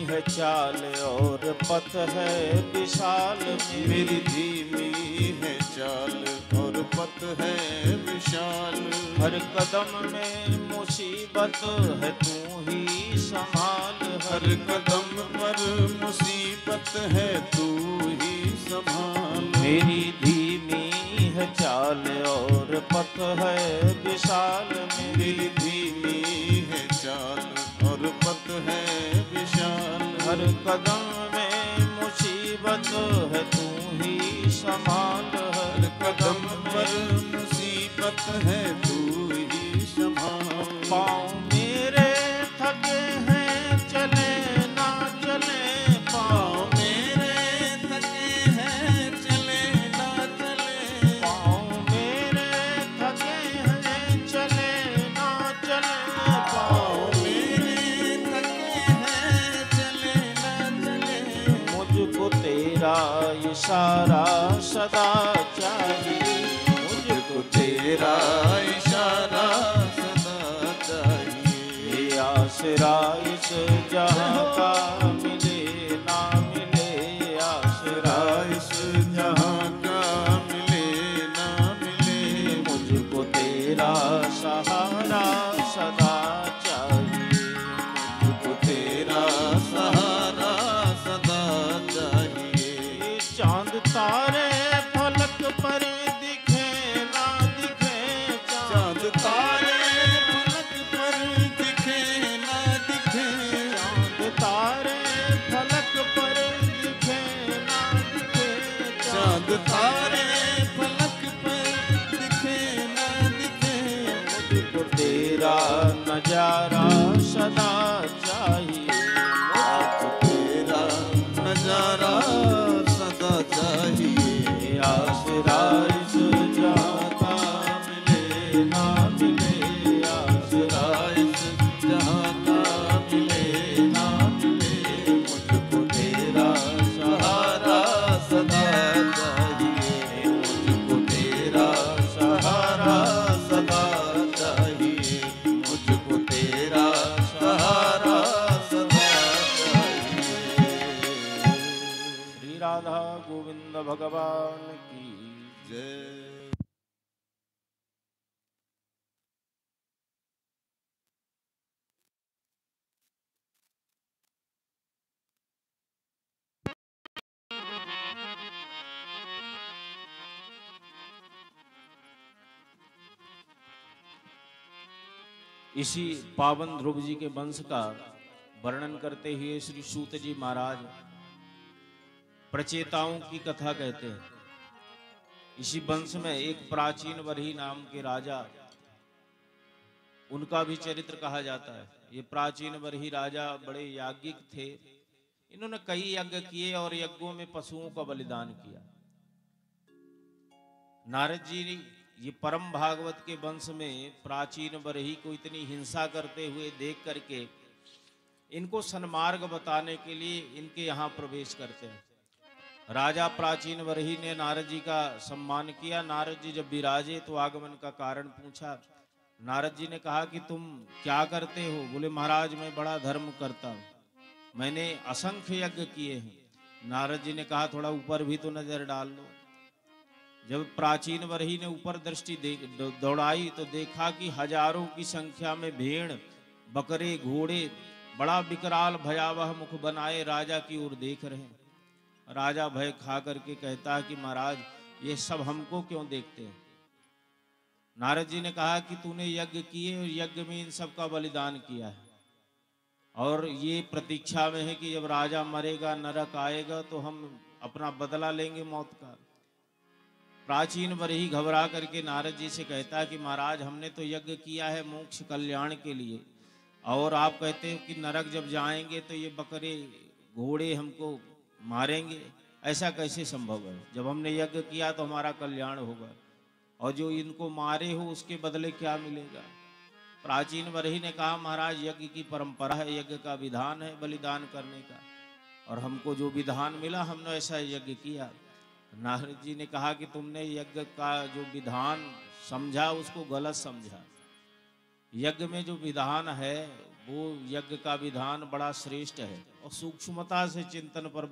है चाल और पथ है विशाल। मेरी धीमी है चाल और पथ है विशाल। हर कदम में मुसीबत है तू ही संभाल। हर कदम पर मुसीबत है तू ही संभाल। मेरी धीमी है चाल और पथ है विशाल। मेरी धीमी है चाल और पथ है विशाल। हर कदम में मुसीबत है तू ही संभाल। हर कदम पर मुसीबत है तू ही संभाल। पाँव मेरे थके हैं चले ना चले। पाँव मेरे थके हैं चले ना चले। पाँव मेरे थके हैं चले ना चले। पाँव मेरे थके हैं चले ना चले। मुझको तेरा इशारा सदा चाहिए। मुझको तेरा इशारा सदा चाहिए। ये आसरा इस जहां का मिले ना मिले। आसरा इस जहां का मिले ना मिले। मुझको तेरा सहारा सदा चाहिए। मुझको तेरा सहारा सदा चाहिए। चांद तारे फलक पर दिखे ना दिखे। चांद तारे फलक पर दिखे ना दिखे। चांद तारे फलक पर दिखे ना दिखे। चांद तारे फलक पर दिखे ना दिखे। मुझको तेरा नजारा सदा चाहिए। मुझको तेरा नजारा सदा चाहिए। आसरा इस जहां का मिले ना मिले। आसरा इस जहां का मिले ना मिले। मुझको तेरा सहारा सदा चाहिए। मुझको तेरा सहारा सदा चाहिए। मुझको तेरा सहारा सदा चाहिए। श्री राधा गोविंद भगवान की जय। इसी पावन ध्रुव जी के वंश का वर्णन करते हुए श्री सूत जी महाराज प्रचेताओं की कथा कहते हैं। इसी वंश में एक प्राचीन वरही नाम के राजा, उनका भी चरित्र कहा जाता है। ये प्राचीन वरही राजा बड़े याज्ञिक थे। इन्होंने कई यज्ञ किए और यज्ञों में पशुओं का बलिदान किया। नारद जी ये परम भागवत के वंश में प्राचीन वरही को इतनी हिंसा करते हुए देख करके इनको सन्मार्ग बताने के लिए इनके यहाँ प्रवेश करते हैं। राजा प्राचीन वरही ने नारद जी का सम्मान किया। नारद जी जब विराजे तो आगमन का कारण पूछा। नारद जी ने कहा कि तुम क्या करते हो? बोले महाराज मैं बड़ा धर्म करता हूँ, मैंने असंख्य यज्ञ किए हैं। नारद जी ने कहा थोड़ा ऊपर भी तो नजर डाल लो। जब प्राचीन वरही ने ऊपर दृष्टि दौड़ाई तो देखा कि हजारों की संख्या में भेड़ बकरे घोड़े बड़ा विकराल भयावह मुख बनाए राजा की ओर देख रहे हैं। राजा भय खा करके कहता है कि महाराज ये सब हमको क्यों देखते हैं? नारद जी ने कहा कि तूने यज्ञ किए और यज्ञ में इन सब का बलिदान किया है और ये प्रतीक्षा में है कि जब राजा मरेगा नरक आएगा तो हम अपना बदला लेंगे मौत का। प्राचीन वरही घबरा करके नारद जी से कहता है कि महाराज हमने तो यज्ञ किया है मोक्ष कल्याण के लिए और आप कहते हो कि नरक जब जाएंगे तो ये बकरे घोड़े हमको मारेंगे, ऐसा कैसे संभव है? जब हमने यज्ञ किया तो हमारा कल्याण होगा और जो इनको मारे हो उसके बदले क्या मिलेगा? प्राचीन वरही ने कहा महाराज यज्ञ की परंपरा है, यज्ञ का विधान है बलिदान करने का और हमको जो विधान मिला हमने ऐसा यज्ञ किया। नारद जी ने कहा कि तुमने यज्ञ का जो विधान समझा उसको गलत समझा। यज्ञ में जो विधान है वो यज्ञ का विधान बड़ा श्रेष्ठ है और सूक्ष्मता से चिंतन पर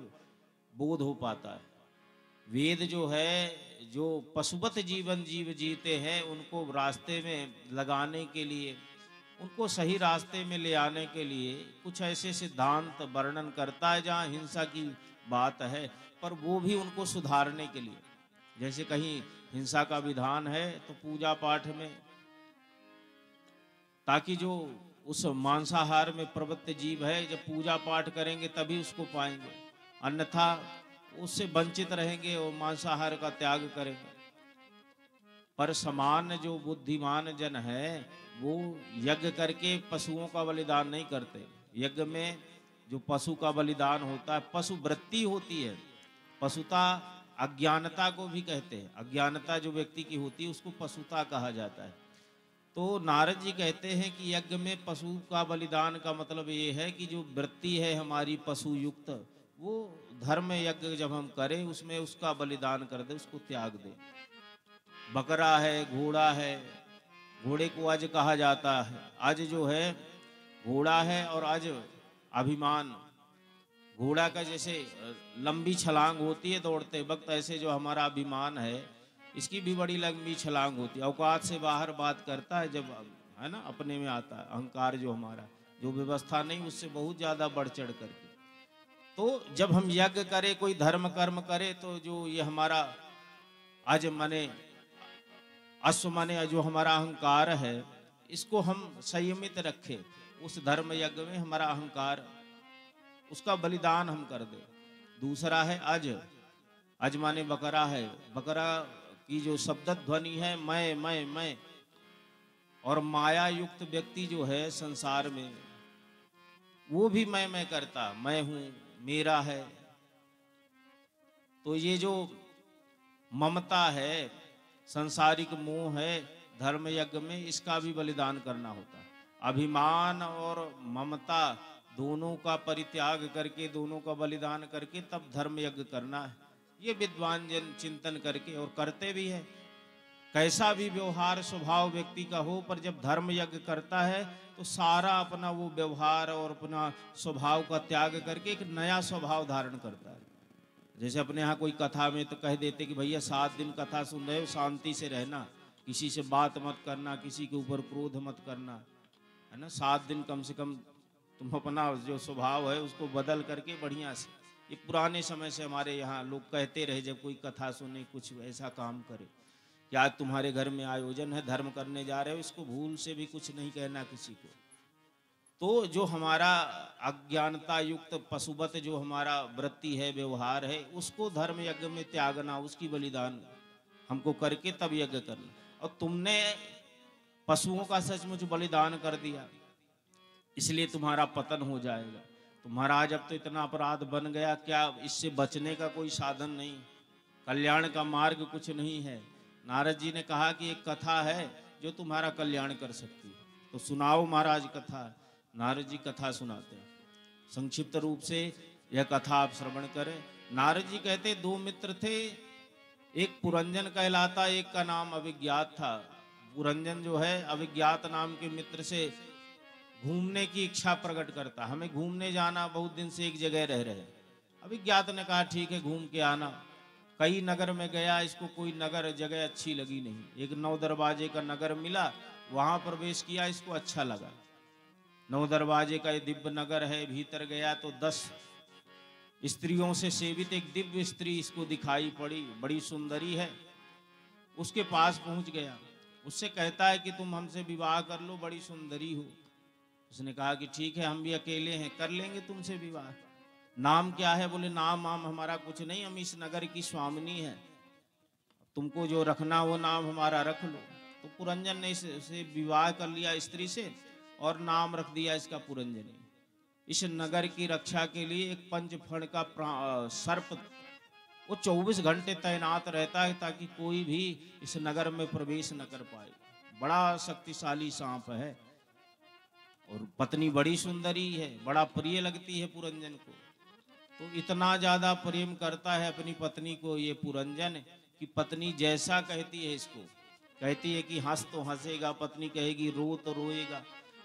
बोध हो पाता है। वेद जो है, जो पशुवत जीवन जीव जीते हैं, उनको रास्ते में लगाने के लिए, उनको सही रास्ते में ले आने के लिए कुछ ऐसे सिद्धांत वर्णन करता है जहाँ हिंसा की बात है, पर वो भी उनको सुधारने के लिए। जैसे कहीं हिंसा का विधान है तो पूजा पाठ में, ताकि जो उस मांसाहार में प्रवृत्त जीव है, जब पूजा पाठ करेंगे तभी उसको पाएंगे, अन्यथा उससे वंचित रहेंगे और मांसाहार का त्याग करेंगे। पर सामान्य जो बुद्धिमान जन है वो यज्ञ करके पशुओं का बलिदान नहीं करते। यज्ञ में जो पशु का बलिदान होता है, पशु वृत्ति होती है। पशुता अज्ञानता को भी कहते हैं। अज्ञानता जो व्यक्ति की होती है उसको पशुता कहा जाता है। तो नारद जी कहते हैं कि यज्ञ में पशु का बलिदान का मतलब ये है कि जो वृत्ति है हमारी पशु युक्त, वो धर्म यज्ञ जब हम करें उसमें उसका बलिदान कर दे, उसको त्याग दे। बकरा है, घोड़ा है, घोड़े को अज कहा जाता है। अज जो है घोड़ा है और अज अभिमान। घोड़ा का जैसे लंबी छलांग होती है दौड़ते वक्त, ऐसे जो हमारा अभिमान है इसकी भी बड़ी लंबी छलांग होती है। औकात से बाहर बात करता है जब, है ना, अपने में आता है अहंकार जो हमारा, जो व्यवस्था नहीं उससे बहुत ज्यादा बढ़ चढ़ करके। तो जब हम यज्ञ करें, कोई धर्म कर्म करे, तो जो ये हमारा अज माने अश्व माने जो हमारा अहंकार है, इसको हम संयमित रखें। उस धर्म यज्ञ में हमारा अहंकार, उसका बलिदान हम कर दे। दूसरा है अज। अज माने बकरा है। बकरा की जो शब्द ध्वनि है मैं, और माया युक्त व्यक्ति जो है संसार में, वो भी मैं करता, मैं हूं, मेरा है। तो ये जो ममता है, सांसारिक मोह है, धर्म यज्ञ में इसका भी बलिदान करना होता है। अभिमान और ममता दोनों का परित्याग करके, दोनों का बलिदान करके तब धर्म यज्ञ करना है। ये विद्वान जन चिंतन करके और करते भी है। कैसा भी व्यवहार स्वभाव व्यक्ति का हो, पर जब धर्म यज्ञ करता है तो सारा अपना वो व्यवहार और अपना स्वभाव का त्याग करके एक नया स्वभाव धारण करता है। जैसे अपने यहाँ कोई कथा में तो कह देते कि भैया 7 दिन कथा सुन रहे हो, शांति से रहना, किसी से बात मत करना, किसी के ऊपर क्रोध मत करना, है ना। 7 दिन कम से कम तुम अपना जो स्वभाव है उसको बदल करके बढ़िया से। ये पुराने समय से हमारे यहाँ लोग कहते रहे, जब कोई कथा सुने, कुछ ऐसा काम करे कि आज तुम्हारे घर में आयोजन है, धर्म करने जा रहे हो, इसको भूल से भी कुछ नहीं कहना किसी को। तो जो हमारा अज्ञानता युक्त पशुवत जो हमारा वृत्ति है, व्यवहार है, उसको धर्म यज्ञ में त्यागना, उसकी बलिदान हमको करके तब यज्ञ करना। और तुमने पशुओं का सचमुच बलिदान कर दिया, इसलिए तुम्हारा पतन हो जाएगा। तो महाराज अब तो इतना अपराध बन गया, क्या इससे बचने का कोई साधन नहीं, कल्याण का मार्ग कुछ नहीं है। नारद जी ने कहा कि एक कथा है जो तुम्हारा कल्याण कर सकती है, तो सुनाओ महाराज कथा। नारद जी कथा सुनाते हैं। संक्षिप्त रूप से यह कथा आप श्रवण करें। नारद जी कहते 2 मित्र थे, एक पुरंजन कहलाता, एक का नाम अविज्ञात था। पुरंजन जो है अविज्ञात नाम के मित्र से घूमने की इच्छा प्रकट करता, हमें घूमने जाना, बहुत दिन से एक जगह रह रहे। अविज्ञात ने कहा ठीक है घूम के आना। कई नगर में गया, इसको कोई नगर जगह अच्छी लगी नहीं। एक 9 दरवाजे का नगर मिला, वहां प्रवेश किया, इसको अच्छा लगा। 9 दरवाजे का ये दिव्य नगर है, भीतर गया तो 10 स्त्रियों से सेवित एक दिव्य स्त्री इसको दिखाई पड़ी, बड़ी सुंदरी है। उसके पास पहुंच गया, उससे कहता है कि तुम हमसे विवाह कर लो, बड़ी सुंदरी हो। उसने कहा कि ठीक है, हम भी अकेले हैं, कर लेंगे तुमसे विवाह। नाम क्या है? बोले नाम आम हमारा कुछ नहीं, हम इस नगर की स्वामिनी है, तुमको जो रखना वो नाम हमारा रख लो। तो पुरंजन ने इसे विवाह कर लिया स्त्री से और नाम रख दिया इसका पुरंजनी। इस नगर की रक्षा के लिए एक पंचफण का सर्प वो 24 घंटे तैनात रहता है, ताकि कोई भी इस नगर में प्रवेश न कर पाए। बड़ा शक्तिशाली सांप है और पत्नी बड़ी सुंदरी है, बड़ा प्रिय लगती है पुरंजन को। तो इतना ज्यादा प्रेम करता है अपनी पत्नी को ये पुरंजन कि पत्नी जैसा कहती है इसको, कहती है कि हंस तो हंसेगा, पत्नी कहेगी रो तो रोएगा।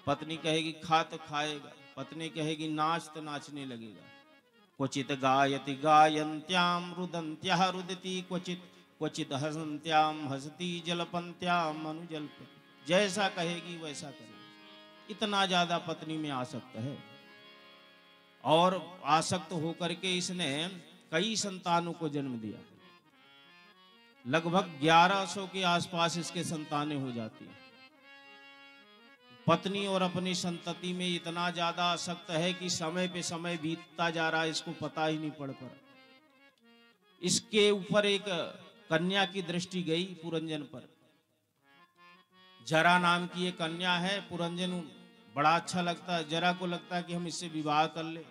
पत्नी कहेगी खा तो खाएगा, पत्नी कहेगी नाच तो नाचने लगेगा। क्वचित गायति गायन्त्याम रुदन्त्या रुदती क्वचित, क्वचित हसन्त्याम हसती जलपन्त्याम अनुजल्पति। जैसा कहेगी वैसा करेगी। इतना ज्यादा पत्नी में आसक्त है, और आसक्त होकर के इसने कई संतानों को जन्म दिया। लगभग 1100 के आसपास इसके संतानें हो जाती हैं। पत्नी और अपनी संतति में इतना ज्यादा आसक्त है कि समय पे समय बीतता जा रहा है, इसको पता ही नहीं पड़ पा रहा। इसके ऊपर एक कन्या की दृष्टि गई पुरंजन पर। जरा नाम की एक कन्या है। पुरंजन बड़ा अच्छा लगता है, जरा को लगता है कि हम इससे विवाह कर ले।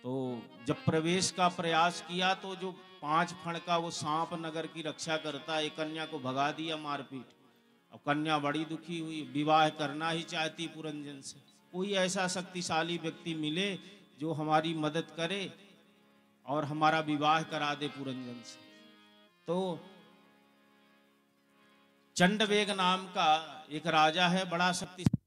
तो जब प्रवेश का प्रयास किया तो जो 5 फण का वो सांप नगर की रक्षा करता है, एक कन्या को भगा दिया मारपीट। अब कन्या बड़ी दुखी हुई, विवाह करना ही चाहती पुरंजन से। कोई ऐसा शक्तिशाली व्यक्ति मिले जो हमारी मदद करे और हमारा विवाह करा दे पुरंजन से। तो चंडवेग नाम का एक राजा है, बड़ा शक्तिशाली